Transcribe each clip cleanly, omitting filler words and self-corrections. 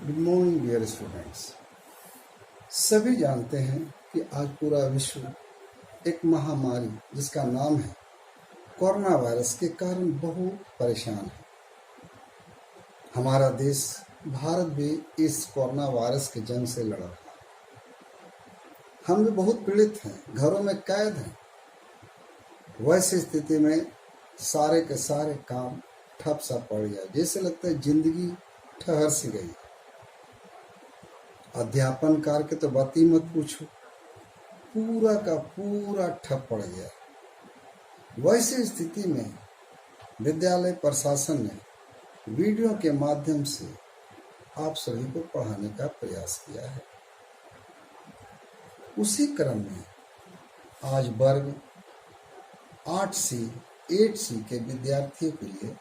Good morning dear students. सभी जानते हैं कि आज पूरा विश्व एक महामारी जिसका नाम है कोरोना वायरस के कारण बहुत परेशान है। हमारा देश भारत भी इस कोरोना वायरस के जंग से लड़ रहा है। हम भी बहुत पीड़ित हैं, घरों में कैद हैं। वैसी स्थिति में सारे के सारे काम ठप सा पड़ गया, जैसे लगता है जिंदगी ठहर सी गई। अध्यापन कार्य के तो बात ही मत पूछो, पूरा का पूरा ठप पड़ गया। वैसी स्थिति में विद्यालय प्रशासन ने वीडियो के माध्यम से आप सभी को पढ़ाने का प्रयास किया है। उसी क्रम में आज वर्ग 8C 8C के विद्यार्थियों के लिए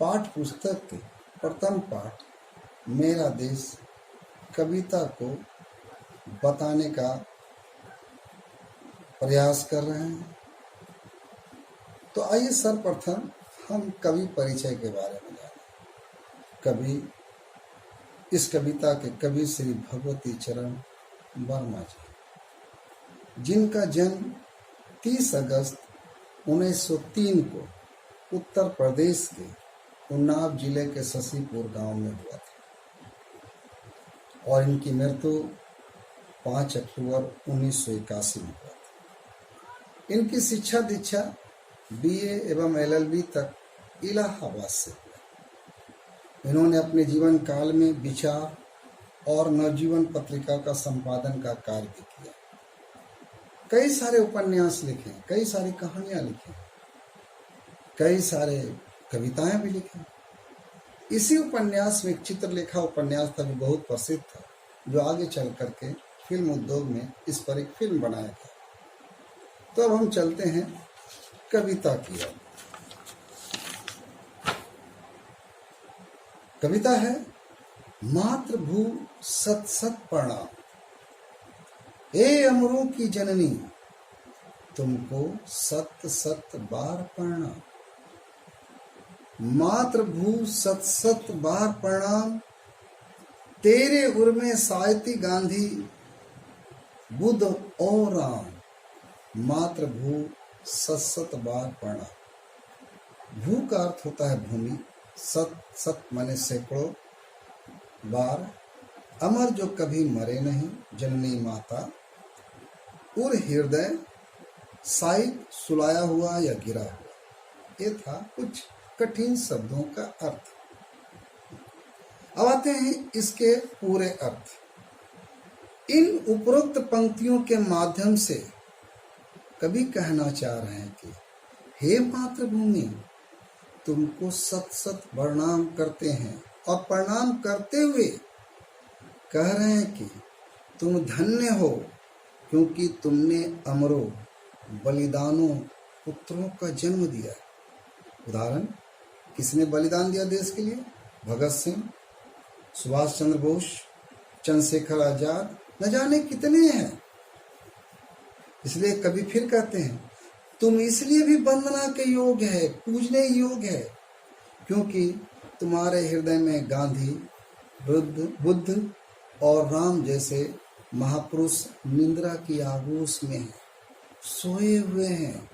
पाठ पुस्तक के प्रथम पाठ मेरा देश कविता को बताने का प्रयास कर रहे हैं। तो आइए सर्वप्रथम हम कवि परिचय के बारे में जानें। कवि इस कविता के कवि श्री भगवती चरण वर्मा जी, जिनका जन्म 30 अगस्त 1903 को उत्तर प्रदेश के उन्नाव जिले के शशिपुर गांव में हुआ था और इनकी मृत्यु 5 अक्टूबर 1981 में हुआ था। इनकी शिक्षा दीक्षा BA एवं LLB तक इलाहाबाद से हुआ। इन्होंने अपने जीवन काल में विचार और नवजीवन पत्रिका का संपादन का कार्य भी किया। कई सारे उपन्यास लिखे, कई सारी कहानियां लिखी, कई सारे कविताएं भी लिखी। इसी उपन्यास में एक चित्रलेखा उपन्यास था, भी बहुत प्रसिद्ध था, जो आगे चल करके फिल्म उद्योग में इस पर एक फिल्म बनाया गया। तो अब हम चलते हैं कविता की ओर। कविता है मातृभू सत सत प्रणाम, ए अमरों की जननी तुमको सत सत बार प्रणाम। मातृभू सत सत बार प्रणाम, तेरे उर में सायती गांधी बुद्ध और राम। मातृभू सत सत बार प्रणाम। भू का अर्थ होता है भूमि, सत सत माने सैकड़ों, बार अमर जो कभी मरे नहीं, जननी माता। उर हृदय साहित सुलाया हुआ या गिरा हुआ। ये था कुछ कठिन शब्दों का अर्थ। अब आते हैं इसके पूरे अर्थ। इन उपरोक्त पंक्तियों के माध्यम से कवि कहना चाह रहे हैं कि हे मातृभूमि, तुमको सत सत प्रणाम करते हैं और प्रणाम करते हुए कह रहे हैं कि तुम धन्य हो, क्योंकि तुमने अमरों बलिदानों पुत्रों का जन्म दिया। उदाहरण, किसने बलिदान दिया देश के लिए? भगत सिंह, सुभाष चंद्र बोस, चंद्रशेखर आजाद, न जाने कितने हैं। इसलिए कवि फिर कहते हैं तुम इसलिए भी वंदना के योग्य है, पूजने योग्य है, क्योंकि तुम्हारे हृदय में गांधी, बुद्ध और राम जैसे महापुरुष निंद्रा की आगोश में हैं, सोए हुए हैं,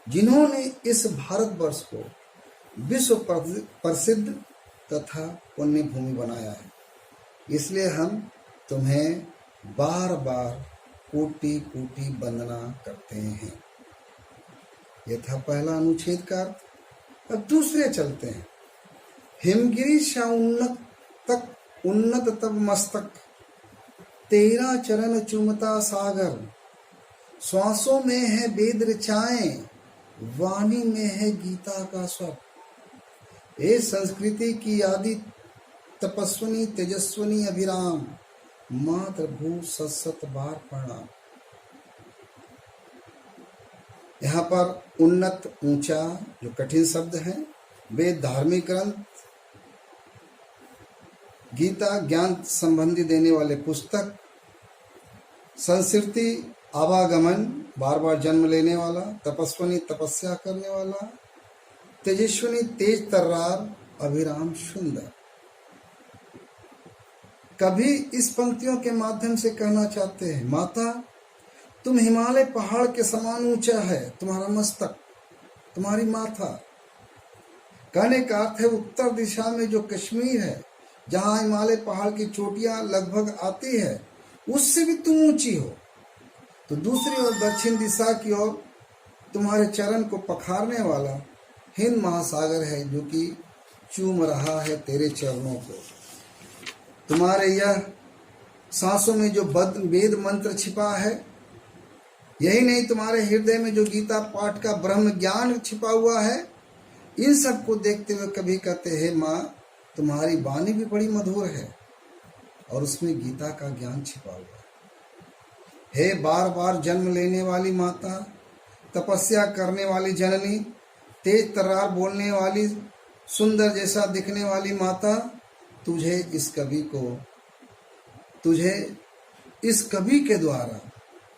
जिन्होंने इस भारतवर्ष को विश्व प्रसिद्ध तथा पुण्य भूमि बनाया है। इसलिए हम तुम्हें बार बार कोटि कोटि वंदना करते हैं। यह था पहला अनुच्छेद का अर्थ। अब दूसरे चलते हैं। हिमगिरी सा उन्नत तब मस्तक, तेरा चरण चुमता सागर। श्वासों में है वेद ऋचाएं, वाणी में है गीता का स्वर। ए संस्कृति की आदि तपस्विनी तेजस्विनी अभिराम, मातृभू सत सत बार प्रणाम। यहाँ पर उन्नत, ऊंचा जो कठिन शब्द है, वेद धार्मिक ग्रंथ, गीता ज्ञान संबंधी देने वाले पुस्तक, संस्कृति आवागमन बार बार जन्म लेने वाला, तपस्विनी तपस्या करने वाला, तेजस्विनी तेज तर्रार, अभिराम सुंदर। कभी इस पंक्तियों के माध्यम से कहना चाहते हैं, माता तुम हिमालय पहाड़ के समान ऊंचा है तुम्हारा मस्तक, तुम्हारी माथा। कहने का अर्थ है उत्तर दिशा में जो कश्मीर है, जहां हिमालय पहाड़ की चोटियां लगभग आती है, उससे भी तुम ऊंची हो। तो दूसरी ओर दक्षिण दिशा की ओर तुम्हारे चरण को पखारने वाला हिंद महासागर है, जो कि चूम रहा है तेरे चरणों को। तुम्हारे यह सांसों में जो वेद मंत्र छिपा है, यही नहीं तुम्हारे हृदय में जो गीता पाठ का ब्रह्म ज्ञान छिपा हुआ है, इन सब को देखते हुए कभी कहते हैं माँ तुम्हारी वाणी भी बड़ी मधुर है और उसमें गीता का ज्ञान छिपा हुआ है। हे बार बार जन्म लेने वाली माता, तपस्या करने वाली जननी, तेज तर्रार बोलने वाली, सुंदर जैसा दिखने वाली माता, तुझे इस कवि के द्वारा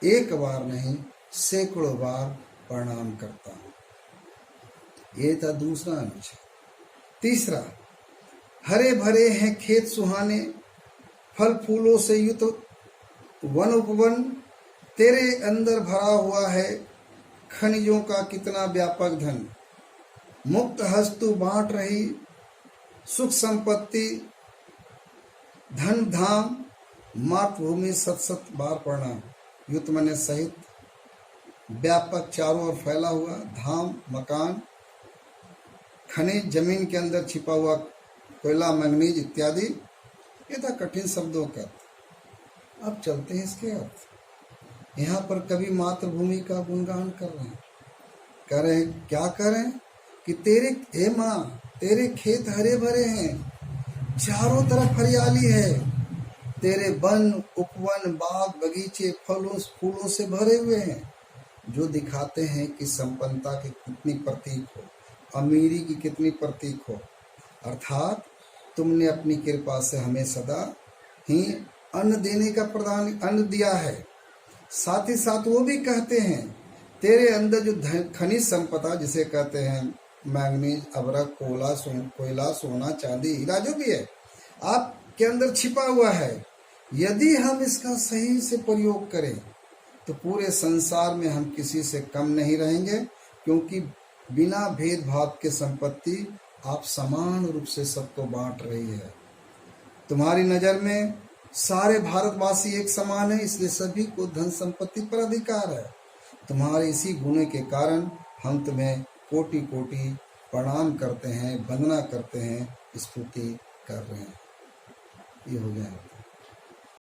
एक बार नहीं सैकड़ों बार प्रणाम करता हूं। ये था दूसरा अनुच्छेद। तीसरा, हरे भरे हैं खेत सुहाने, फल फूलों से युक्त वन उपवन, तेरे अंदर भरा हुआ है खनिजों का कितना व्यापक धन। मुक्त हस्तु बांट रही सुख संपत्ति, धन धाम, मातृभूमि सत सत बार प्रणाम। युतमन्य सहित व्यापक चारों ओर फैला हुआ धाम, मकान, खनिज, जमीन के अंदर छिपा हुआ कोयला, मैंगनीज इत्यादि। ये था कठिन शब्दों का अर्थ। अब चलते हैं इसके अर्थ। यहाँ पर कवि मातृभूमि का गुणगान कर रहे हैं। कह रहे हैं, क्या कह रहे हैं कि तेरे हे माँ, तेरे खेत हरे भरे हैं, चारों तरफ हरियाली है, तेरे वन उपवन बाग बगीचे फलों फूलों से भरे हुए हैं, जो दिखाते हैं कि संपन्नता की कितनी प्रतीक हो, अमीरी की कितनी प्रतीक हो। अर्थात तुमने अपनी कृपा से हमें सदा ही अन्न देने का अन्न दिया है। साथ ही साथ वो भी कहते हैं तेरे अंदर जो खनिज संपदा, जिसे कहते हैं मैंगनीज, अबरक, कोयला, सोना, चांदी, हीरा, जो भी है आपके अंदर छिपा हुआ है। यदि हम इसका सही से प्रयोग करें तो पूरे संसार में हम किसी से कम नहीं रहेंगे, क्योंकि बिना भेदभाव के संपत्ति आप समान रूप से सबको बांट रही है। तुम्हारी नजर में सारे भारतवासी एक समान है, इसलिए सभी को धन संपत्ति पर अधिकार है। तुम्हारे इसी गुण के कारण हम तुम्हें कोटि कोटि प्रणाम करते हैं, वंदना करते हैं, स्तुति कर रहे हैं। ये हो गया।